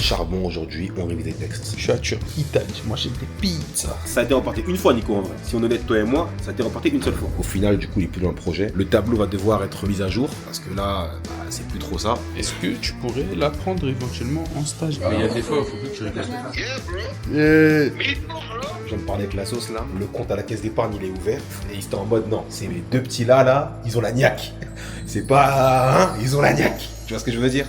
charbon aujourd'hui, on révise les textes. Je suis à Turquie, moi j'ai des pizzas. Ça a été remporté une fois, Nico, en vrai. Si on est honnête, toi et moi, ça a été remporté une seule fois. Au final, du coup, il est plus dans le projet. Le tableau va devoir être mis à jour parce que là, c'est plus trop ça. Est-ce que tu pourrais l'apprendre éventuellement en stage? Mais il y a des fois, il faut plus que tu répètes. Je viens de parler avec la sauce là. Le compte à la caisse d'épargne, il est ouvert. Et ils étaient en mode non, c'est mes deux petits là, ils ont la niaque. C'est pas. Hein, ils ont la niaque. Tu vois ce que je veux dire?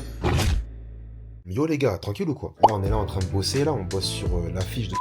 Yo les gars, tranquille ou quoi? Là, on est là en train de bosser, là, on bosse sur l'affiche de.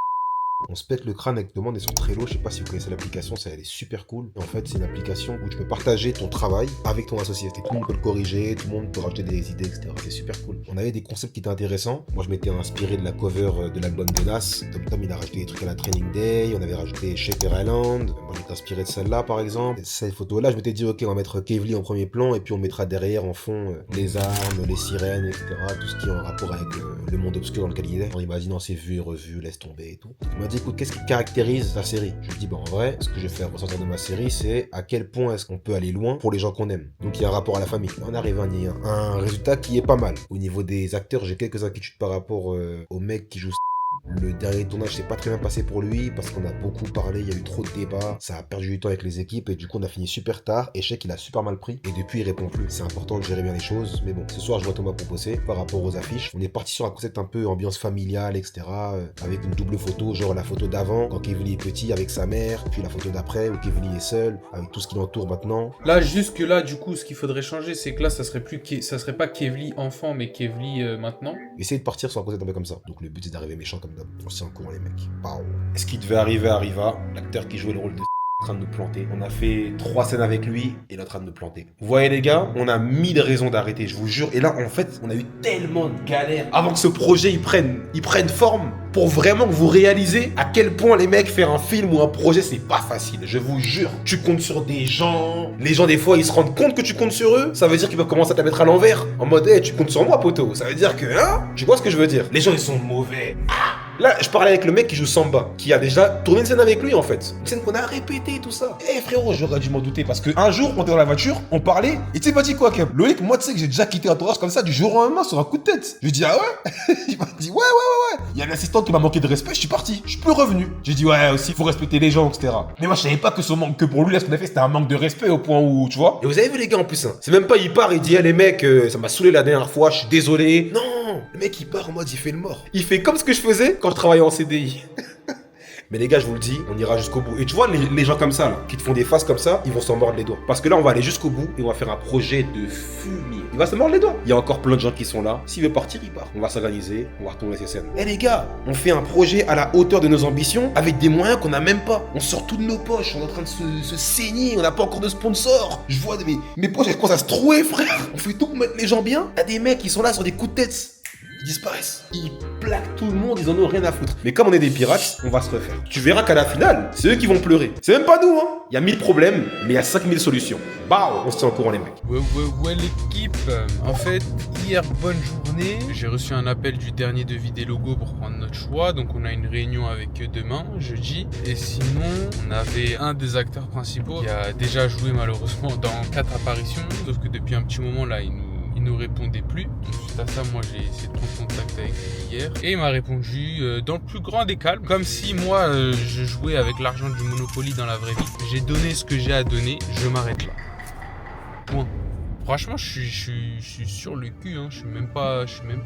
On se pète le crâne avec demande et sur Trello, je sais pas si vous connaissez l'application, ça elle est super cool. En fait, c'est une application où tu peux partager ton travail avec ton associé. Tout le monde peut le corriger, tout le monde peut rajouter des idées, etc. C'est super cool. On avait des concepts qui étaient intéressants. Moi, je m'étais inspiré de la cover de l'album de Nas. Tom, il a rajouté des trucs à la Training Day. On avait rajouté Shaker Island. Moi, j'étais inspiré de celle-là, par exemple. Et cette photo-là, je m'étais dit, ok, on va mettre Kevly en premier plan et puis on mettra derrière en fond les armes, les sirènes, etc. Tout ce qui est en rapport avec le monde obscur dans lequel il est. En imaginant ses vues et revues, laisse tomber et tout. Il m'a dit, écoute, qu'est-ce qui caractérise ta série? Je lui dis, en vrai, ce que je vais faire ressortir de ma série, c'est à quel point est-ce qu'on peut aller loin pour les gens qu'on aime. Donc il y a un rapport à la famille. On arrive à un résultat qui est pas mal. Au niveau des acteurs, j'ai quelques inquiétudes par rapport au mec qui joue. Le dernier tournage s'est pas très bien passé pour lui parce qu'on a beaucoup parlé, il y a eu trop de débats, ça a perdu du temps avec les équipes et du coup on a fini super tard et je sais qu'il a super mal pris et depuis il répond plus. C'est important de gérer bien les choses, mais bon, ce soir je vois Thomas proposer par rapport aux affiches. On est parti sur un concept un peu ambiance familiale, etc. Avec une double photo, genre la photo d'avant quand Kevly est petit avec sa mère, puis la photo d'après où Kevly est seul avec tout ce qui l'entoure maintenant. Là, jusque là, du coup, ce qu'il faudrait changer, c'est que là, ça serait pas Kevly enfant, mais Kevly maintenant. Essayez de partir sur un concept un peu comme ça. Donc le but c'est d'arriver méchant comme d'hab. On s'y en courant les mecs. Pao. Ce qui devait arriver arriva. L'acteur qui jouait le rôle de en train de nous planter. On a fait 3 scènes avec lui et il est en train de nous planter. Vous voyez les gars, on a 1000 raisons d'arrêter, je vous jure. Et là, en fait, on a eu tellement de galères avant que ce projet il prenne forme pour vraiment que vous réalisez à quel point les mecs faire un film ou un projet c'est pas facile. Je vous jure. Tu comptes sur des gens. Les gens des fois ils se rendent compte que tu comptes sur eux. Ça veut dire qu'ils peuvent commencer à te la mettre à l'envers. En mode hey, tu comptes sur moi poteau. Ça veut dire que hein, tu vois ce que je veux dire. Les gens ils sont mauvais. Là, je parlais avec le mec qui joue Samba, qui a déjà tourné une scène avec lui en fait. Une scène qu'on a répétée, tout ça. Eh frérot, j'aurais dû m'en douter parce que un jour, on était dans la voiture, on parlait, et tu sais, il m'a dit quoi, Kev? Loïc, moi tu sais que j'ai déjà quitté un tournage comme ça du jour au lendemain sur un coup de tête. Je lui ai dit, ah ouais? Il m'a dit, ouais. Il y a l'assistante qui m'a manqué de respect, je suis parti. Je suis plus revenu. J'ai dit, ouais, aussi, faut respecter les gens, etc. Mais moi, je savais pas que ce manque, que pour lui, là, ce qu'on a fait, c'était un manque de respect au point où, tu vois. Et vous avez vu les gars en plus, hein. C'est même pas, il part, il dit, ah les mecs, ça m'a saoulé la dernière fois, je suis désolé. Non, le mec, il part en mode, il fait le mort. Il fait comme ce que je faisais quand je travaillais en CDI. Mais les gars, je vous le dis, on ira jusqu'au bout. Et tu vois, les gens comme ça, là, qui te font des faces comme ça, ils vont s'en mordre les doigts. Parce que là, on va aller jusqu'au bout et on va faire un projet de fumier. Il va se mordre les doigts. Il y a encore plein de gens qui sont là. S'il veut partir, il part. On va s'organiser, on va retourner ces scènes. Eh les gars, on fait un projet à la hauteur de nos ambitions avec des moyens qu'on n'a même pas. On sort tout de nos poches, on est en train de se saigner, on n'a pas encore de sponsor. Je vois mes poches, elles commencent à se trouer, frère. On fait tout pour mettre les gens bien. T'as des mecs qui sont là sur des coups de tête. Ils disparaissent. Ils plaquent tout le monde, ils en ont rien à foutre. Mais comme on est des pirates, on va se refaire. Tu verras qu'à la finale, c'est eux qui vont pleurer. C'est même pas nous, hein. Il y a 1000 problèmes, mais il y a 5000 solutions. Bah, on se tient au courant les mecs. Ouais l'équipe. En fait, hier, bonne journée. J'ai reçu un appel du dernier devis des logos pour prendre notre choix. Donc on a une réunion avec eux demain, jeudi. Et sinon, on avait un des acteurs principaux qui a déjà joué malheureusement dans 4 apparitions. Sauf que depuis un petit moment là, il nous répondait plus. Donc suite à ça, moi j'ai essayé de prendre contact avec lui hier et il m'a répondu dans le plus grand des calmes, comme si moi je jouais avec l'argent du Monopoly dans la vraie vie. J'ai donné ce que j'ai à donner, je m'arrête là. Point. Franchement, je suis sur le cul, hein. Je suis même pas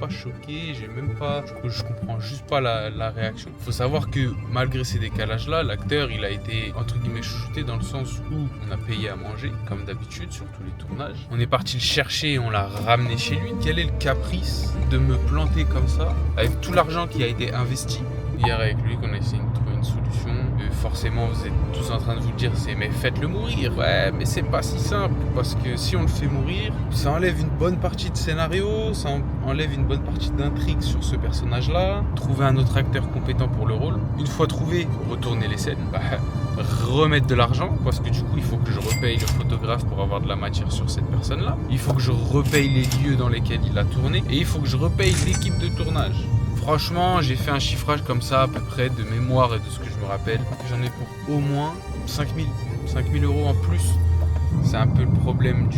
choqué, je comprends juste pas la réaction. Faut savoir que malgré ces décalages-là, l'acteur, il a été entre guillemets chouchouté dans le sens où on a payé à manger, comme d'habitude sur tous les tournages. On est parti le chercher et on l'a ramené chez lui. Quel est le caprice de me planter comme ça, avec tout l'argent qui a été investi? Hier avec lui qu'on a essayé de trouver une solution. Forcément vous êtes tous en train de vous dire mais faites-le mourir. Ouais mais c'est pas si simple parce que si on le fait mourir, ça enlève une bonne partie de scénario, ça enlève une bonne partie d'intrigue sur ce personnage là. Trouver un autre acteur compétent pour le rôle. Une fois trouvé, retourner les scènes, remettre de l'argent parce que du coup il faut que je repaye le photographe pour avoir de la matière sur cette personne là. Il faut que je repaye les lieux dans lesquels il a tourné et il faut que je repaye l'équipe de tournage. Franchement, j'ai fait un chiffrage comme ça à peu près de mémoire et de ce que je me rappelle. J'en ai pour au moins 5000 € en plus. C'est un peu le problème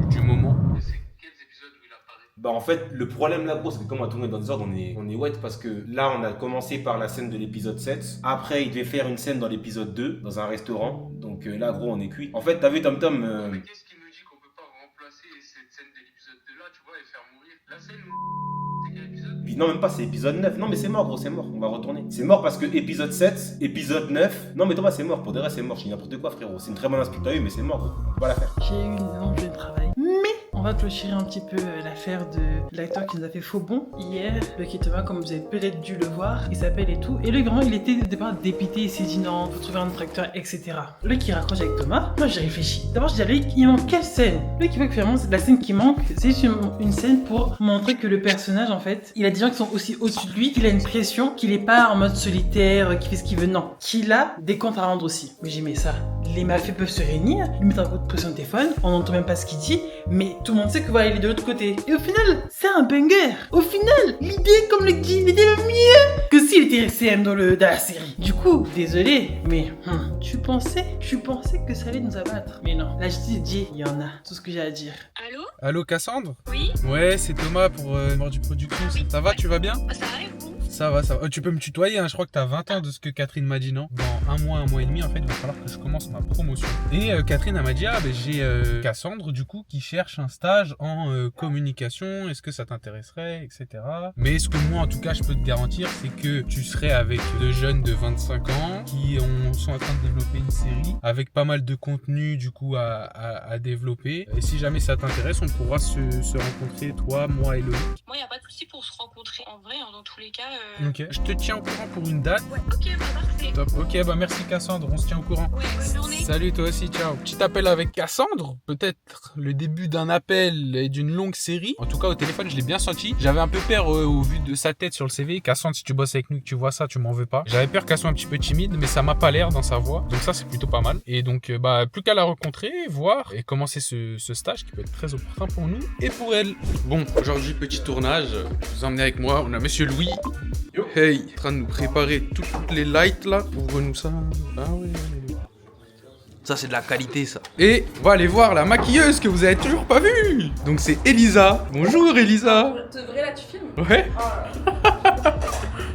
du moment. C'est quels épisodes où il apparaît? Bah en fait, le problème là gros, c'est que comme on a tourné dans des ordres, on est wet parce que là on a commencé par la scène de l'épisode 7. Après il devait faire une scène dans l'épisode 2, dans un restaurant. Donc là gros on est cuit. En fait t'as vu Tom Tom Mais qu'est-ce qui me dit qu'on peut pas remplacer cette scène de l'épisode 2 là, tu vois, et faire mourir la scène où... C'est quel épisode? Non même pas, c'est épisode 9. Non mais c'est mort gros, c'est mort, on va retourner. C'est mort parce que épisode 7, épisode 9. Non mais Thomas c'est mort, pour de vrai c'est mort, je dis n'importe quoi frérot. C'est une très bonne inspiration que t'as eu mais c'est mort gros, on peut pas la faire. J'ai eu une énorme journée de travail. Mais on va clôturer un petit peu l'affaire de l'acteur qui nous a fait faux bon hier. Le Thomas, comme vous avez peut-être dû le voir, il s'appelle et tout. Et le grand, il était au départ dépité, il s'est dit non, faut trouver un autre acteur, etc. Le qui raccroche avec Thomas, moi j'ai réfléchi. D'abord, je dis il manque quelle scène? Le qui voit que finalement, la scène qui manque, c'est une scène pour montrer que le personnage, en fait, il a des gens qui sont aussi au-dessus de lui, qu'il a une pression, qu'il est pas en mode solitaire, qu'il fait ce qu'il veut, non. Qu'il a des comptes à rendre aussi. Mais j'ai mis ça. Les mafieux peuvent se réunir, lui mettre un coup de pression de téléphone, on n'entend même pas ce qu'il dit, mais tout le monde sait que voilà, il est de l'autre côté. Et au final, c'est un banger. Au final, l'idée, comme le dit, il était mieux que s'il était resté dans la série. Du coup, désolé, mais tu pensais que ça allait nous abattre. Mais non, la justice dit, il y en a. Tout ce que j'ai à dire. Allô? Allô Cassandre? Oui? Ouais, c'est Thomas pour Mort du Production. Ça va, tu vas bien? Ça arrive, vous? Ça va, ça va. Tu peux me tutoyer, hein, je crois que t'as 20 ans de ce que Catherine m'a dit, non? Dans un mois et demi, en fait, il va falloir que je commence ma promotion. Et Catherine, elle m'a dit, ah ben j'ai Cassandre, du coup, qui cherche un stage en communication, est-ce que ça t'intéresserait, etc. Mais ce que moi, en tout cas, je peux te garantir, c'est que tu serais avec deux jeunes de 25 ans qui sont en train de développer une série avec pas mal de contenu, du coup, à développer. Et si jamais ça t'intéresse, on pourra se rencontrer, toi, moi et Loïc. Moi, il n'y a pas de souci pour se rencontrer. En vrai, dans tous les cas... Ok, je te tiens au courant pour une date. Ouais, ok, bah parfait. Top. Ok, bah merci Cassandre, on se tient au courant. Ouais, bonne journée. Salut toi aussi, ciao. Petit appel avec Cassandre, peut-être le début d'un appel et d'une longue série. En tout cas au téléphone je l'ai bien senti. J'avais un peu peur au vu de sa tête sur le CV. Cassandre, si tu bosses avec nous que tu vois ça, tu m'en veux pas. J'avais peur qu'elle soit un petit peu timide, mais ça m'a pas l'air dans sa voix. Donc ça c'est plutôt pas mal. Et donc bah plus qu'à la rencontrer, voir et commencer ce stage qui peut être très opportun pour nous et pour elle. Bon, aujourd'hui petit tournage. Je vous emmenez avec moi, on a Monsieur Louis. Hey, en train de nous préparer toutes les lights là. Ouvre-nous ça. Ah ouais. Ça c'est de la qualité ça. Et on va aller voir la maquilleuse que vous avez toujours pas vue. Donc c'est Elisa. Bonjour Elisa. De vrai là tu filmes? Ouais.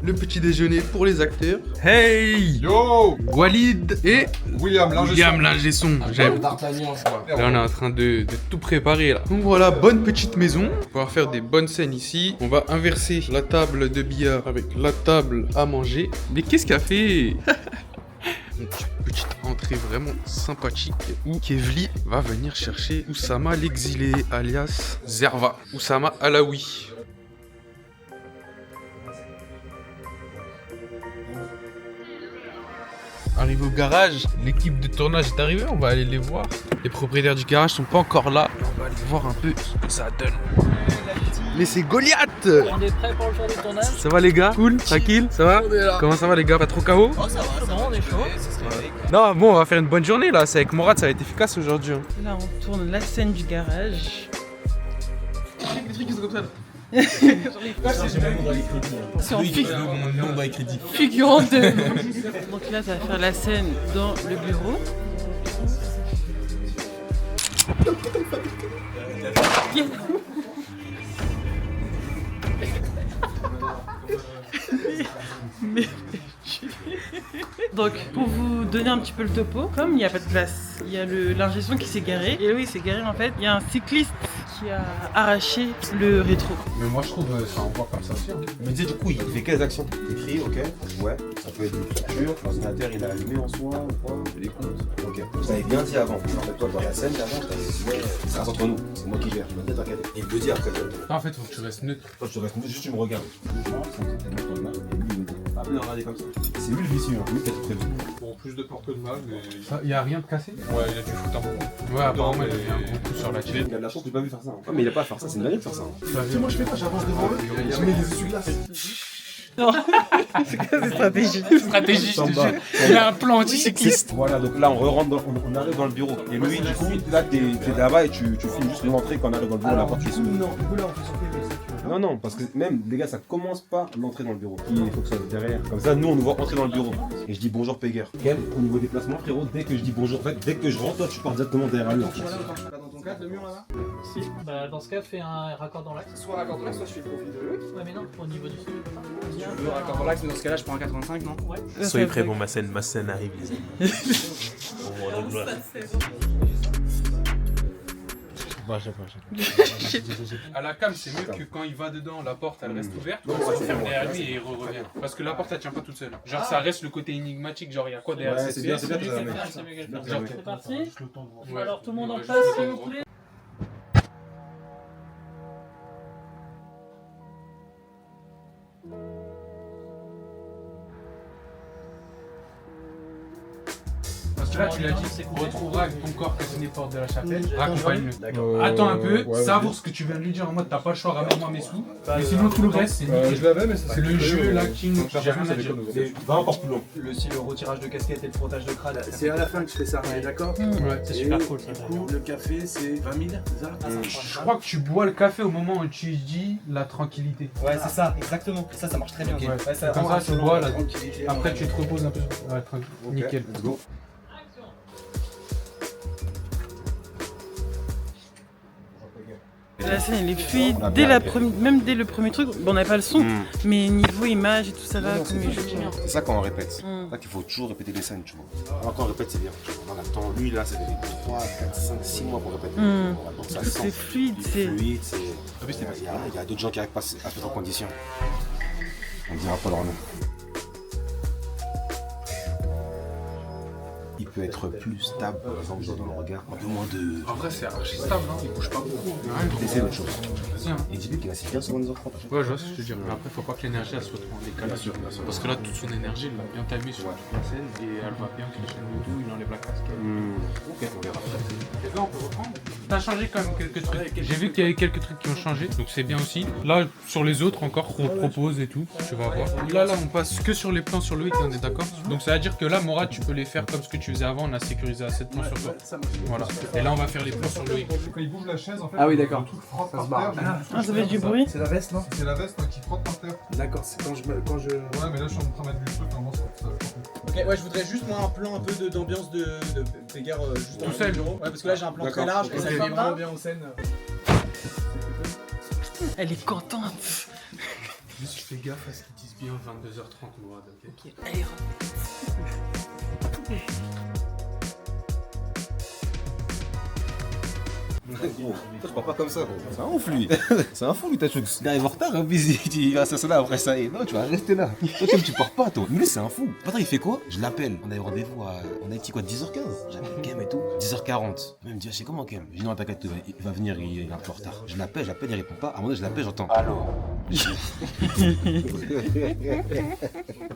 Le petit déjeuner pour les acteurs. Hey. Yo Walid et William, l'ingé son. Là on est en train de tout préparer là. Donc voilà, bonne petite maison. On va faire des bonnes scènes ici. On va inverser la table de billard avec la table à manger. Mais qu'est-ce qu'a fait? Une petite entrée vraiment sympathique où Kevli va venir chercher Oussama l'exilé alias Zerva. Oussama Alaoui. Arrivé au garage, l'équipe de tournage est arrivée, on va aller les voir. Les propriétaires du garage sont pas encore là. On va aller voir un peu ce que ça donne. Mais c'est Goliath! On est prêt pour le jour du tournage? Ça va les gars? Cool? Tranquille? Ça va? Comment ça va les gars? Pas trop KO? Oh ça va, non, on est chaud. Non, bon, on va faire une bonne journée là. C'est avec Morad, ça va être efficace aujourd'hui. Là on tourne la scène du garage. Les trucs qui sont comme ça là. C'est en figurant de. Donc là, ça va faire la scène dans le bureau. Donc, pour vous donner un petit peu le topo, comme il n'y a pas de place, il y a l'ingé son qui s'est garé. Et oui, il s'est garé en fait. Il y a un cycliste qui a arraché le rétro. Mais moi je trouve ça envoie comme ça aussi. Mais tu sais du coup il fait quelles actions? Écrit, ok, ouais, ça peut être une structure, l'ordinateur il est allumé en soi ou quoi, les comptes. Ok, vous avez bien dit avant, en fait toi dans la scène d'avant, t'as dit ouais, ça reste entre nous, c'est moi qui gère, je vais t'inquiéter. Et il me le dit après toi. En fait, faut que tu restes neutre. Toi je te reste juste tu me regardes. Ah mais regardez comme ça. C'est lui le vicieux, lui qui a tout prévu. Bon, plus de peur que de mal, mais. Il y a rien de cassé? Ouais, il a dû foutre un bon. Ouais, apparemment, il y a un gros coup sur la tête. Il a de la chance, j'ai pas vu faire ça. Ah mais il a pas à faire ça, c'est une dinguerie de faire ça. Moi je fais pas, j'avance devant eux, je mets les essuie-glaces. Non, c'est quoi cette stratégie? Stratégie, je te jure. Il y a un plan anti-cycliste. Voilà, donc là on arrive dans le bureau. Et lui, du coup, là t'es là-bas et tu filmes juste l'entrée quand on arrive dans le bureau, la porte qui s'ouvre. Non, parce que même, les gars, ça commence pas l'entrée dans le bureau. Il faut que ça soit derrière. Comme ça, nous, on nous voit entrer dans le bureau. Et je dis bonjour, Péguer. Quel, au niveau déplacement, frérot, dès que je dis bonjour, en fait, dès que je rentre, toi, tu pars directement derrière lui. 4 le mur là-bas? Si. Bah, dans ce cas, fais un raccord dans l'axe. Soit raccord dans l'axe, soit je fais le profil de l'autre. Ouais, mais non, au niveau du sol. Tu veux raccord dans l'axe, mais dans ce cas-là, je prends un 85, non? Ouais. Soyez prêts pour ma scène arrive, les amis. À la cam, c'est mieux que quand il va dedans, la porte elle reste ouverte, on se ferme derrière lui et il revient. Parce que la porte elle tient pas toute seule. Genre ça reste le côté énigmatique, genre il y a quoi derrière cette pièce. C'est parti. Ouais. Alors, tout le monde en place, s'il vous plaît. Parce que là tu l'as dit, retrouvera avec ton corps que ce n'est porte de la chapelle, raccompagne-le. Attends un peu, savoure ce que tu viens de lui dire en mode t'as pas le choix, ramène-moi mes sous. Mais sinon tout le reste c'est nickel. Je l'avais, mais C'est le jeu, l'acting, j'ai rien à dire. Va encore plus loin. Le retirage de casquette et le frottage de crâne. C'est à la fin que je fais ça, on est d'accord? Ouais. C'est super cool ça. Du coup, le café, c'est 20 000, c'est ça? Je crois que tu bois le café au moment où tu dis la tranquillité. Ouais, c'est ça, exactement. Et ça marche très bien. Ok. Ouais, ça Comme rend ça tu bois, là. Tranquillité. Après tu te reposes un peu. Ouais, nickel. Let's go. La scène elle est fluide, même dès le premier truc, bon on n'a pas le son, mais niveau image et tout ça va, comme il joue bien. C'est ça quand on répète. C'est Mm. ça qu'il faut toujours répéter les scènes, tu vois. Alors quand on répète, c'est bien. On attend, lui là, ça fait 3, 4, 5, 6 mois pour répéter. Mm. Donc ça Tout sent. est fluide, C'est c'est... fluide, c'est. Il y a d'autres gens qui n'arrivent pas à se mettre en condition. On dira pas leur nom. Il peut être plus stable, par exemple, dans le regard, un peu moins de. En vrai c'est archi stable, hein. Il bouge pas beaucoup. Essayer autre chose. Vas-y, hein. Et dis-lui qu'il a 6 bien sur 1h30. Ouais, je vois ce que je veux dire. Mais après, faut pas que l'énergie elle soit trop en décalage. Parce que là, toute son énergie, il l'a bien timé sur toute la scène et elle va bien crescendo et tout. Il enlève la casquette. Ok, on verra. Les gars, on peut reprendre. T'as changé quand même quelques trucs. J'ai vu qu'il y avait quelques trucs qui ont changé, donc c'est bien aussi. Là, sur les autres, encore, on propose et tout. Tu vas voir. Là, on passe que sur les plans sur Loïc, on est d'accord? Donc ça veut dire que là, Morad, tu peux les faire comme ce que tu faisais avant. On a sécurisé à 7 plans sur toi. Voilà. Et là, on va faire les plans sur Loïc. Quand il bouge la chaise, en fait, Ah oui, d'accord. le truc frotte Ça par se barre. terre. Ah, ça fait du bruit? C'est la veste, non? C'est la veste qui frotte par terre. D'accord, c'est quand je. Ouais, mais là, je suis en train de mettre du truc, normalement, ça. Ok, ouais, je voudrais juste moi un plan un peu d'ambiance de Pégard juste Tout seul. au bureau. Ouais, parce que là j'ai un plan très large et ça Ok. fait vraiment bien en scène. Elle est contente. Juste fais gaffe à ce qu'ils disent bien 22h30, Morad, ok? Gros, je parle pas comme ça. C'est un ouf lui. C'est un fou lui, Tachux. Il arrive en retard, hein, puis il va s'asseoir là après ça. Et non, tu vas rester là. Toi, tu pars pas, toi. Mais lui, c'est un fou. Attends, il fait quoi? Je l'appelle. On a eu rendez-vous à. On a dit quoi, 10h15? J'avais Kem et tout. 10h40. Il me dit, c'est comment Kem? Je dis, non, t'inquiète, il va venir, il est un peu en retard. Je l'appelle, il répond pas. À un moment donné, je l'appelle, j'entends. Allô?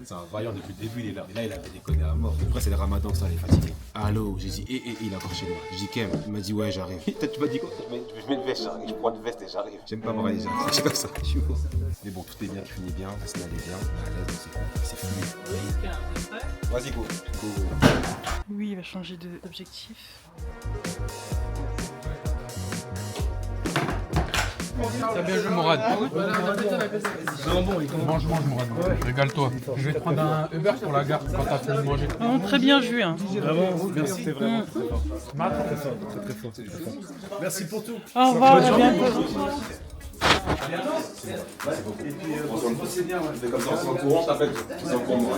C'est un vaillant depuis le début, il est là. Et là, il avait déconné à mort. Après, c'est le ramadan, ça, il est fatigué. Allô? J'ai dit, il est encore chez moi. Je dis, Kem. Il m'a dit, ouais, j'arrive. Tu m'as dit quoi? Je mets une veste, j'arrive. Je prends une veste et j'arrive. J'aime pas m'enrayer, j'arrive. C'est comme ça. Mais bon, tout est bien, tu finis bien, la scène elle est bien. À l'aise, c'est fluide. Vas-y, go. Oui, il va changer d'objectif. T'as bien joué, Morad. Mange, Morad. Régale-toi. Je vais te prendre un Uber pour la gare quand t'as fini de manger. Vraiment très bien joué. Hein. Merci, c'est vraiment très fort. Très fort. Merci pour tout. Au revoir, à bientôt. On fait comme ça, on s'en courant, t'appelles. Tu s'en courant, moi.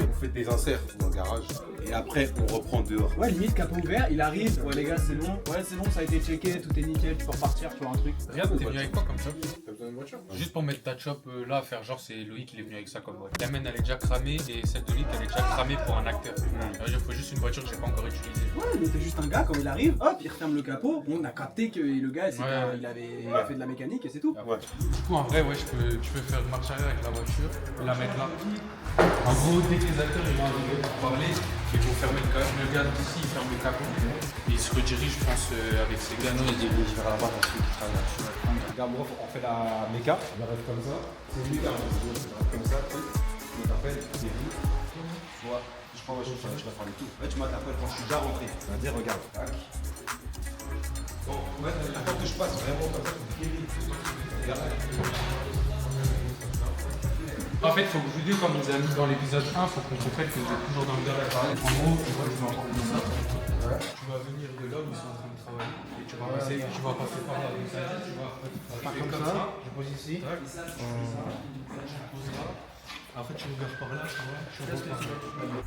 On fait des inserts dans le garage. Et après, on reprend dehors. Ouais, limite, capot ouvert, il arrive. Ouais, les gars, c'est bon. Ouais, c'est bon, ça a été checké, tout est nickel, tu peux repartir, tu vois un truc. Regarde, t'es venu avec quoi comme chop? T'as besoin d'une voiture? Juste pour mettre ta chop là, faire genre c'est Loïc, il est venu avec ça comme voiture. La mienne elle est déjà cramée et celle de Loïc elle est déjà cramée pour un acteur. Il faut juste une voiture que j'ai pas encore utilisée. Ouais, il était juste un gars, quand il arrive, hop, il referme le capot. On a capté que le gars, il avait fait de la mécanique et c'est tout. Ouais. Du coup, en vrai, ouais, tu peux faire marche arrière avec la voiture et la mettre là. En gros, dès que les acteurs ils vont arriver pour parler, il faut fermer le gars d'ici, il ferme le capot. Et il se redirige, je pense, avec ses gars. Non, il dirige vers là-bas dans celui qui travaille là-dessus. Regarde, moi, on fait la méca. On arrive comme ça. C'est une méca. On arrive comme ça. Tu m'appelles, c'est vite. Tu vois, je crois que je vais faire le tout. Ouais, tu m'appelles quand je suis déjà rentré. C'est-à-dire, regarde. Tac. Bon, ouais, attends que je passe vraiment comme ça. Regarde. En fait, il faut que vous dites, comme vous avez mis dans l'épisode 1, il faut qu'on comprenne que vous êtes toujours dans le garage. En gros, tu vois, je vais encore comme ça. Tu vas venir de là où ils sont en train de travailler. Et tu vas passer, tu vas passer par là. Donc ça veut dire, tu vas arriver comme ça. Je pose ici. Tac. Tu poses là. Après tu regardes par là, tu vois. Tu repars par là.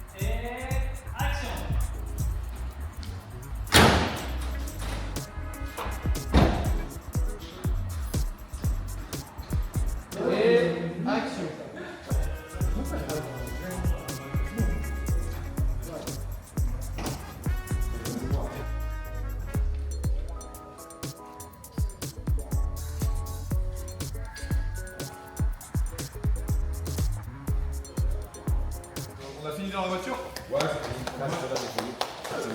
On a fini dans la voiture? Ouais, c'est fini. Là,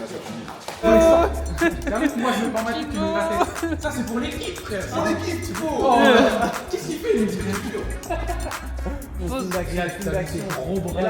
c'est fini. Moi je veux pas mettre que tu me fasses. Ça c'est pour l'équipe frère. C'est l'équipe Thibaut. Qu'est-ce qu'il fait lui? Film d'action, gros bras.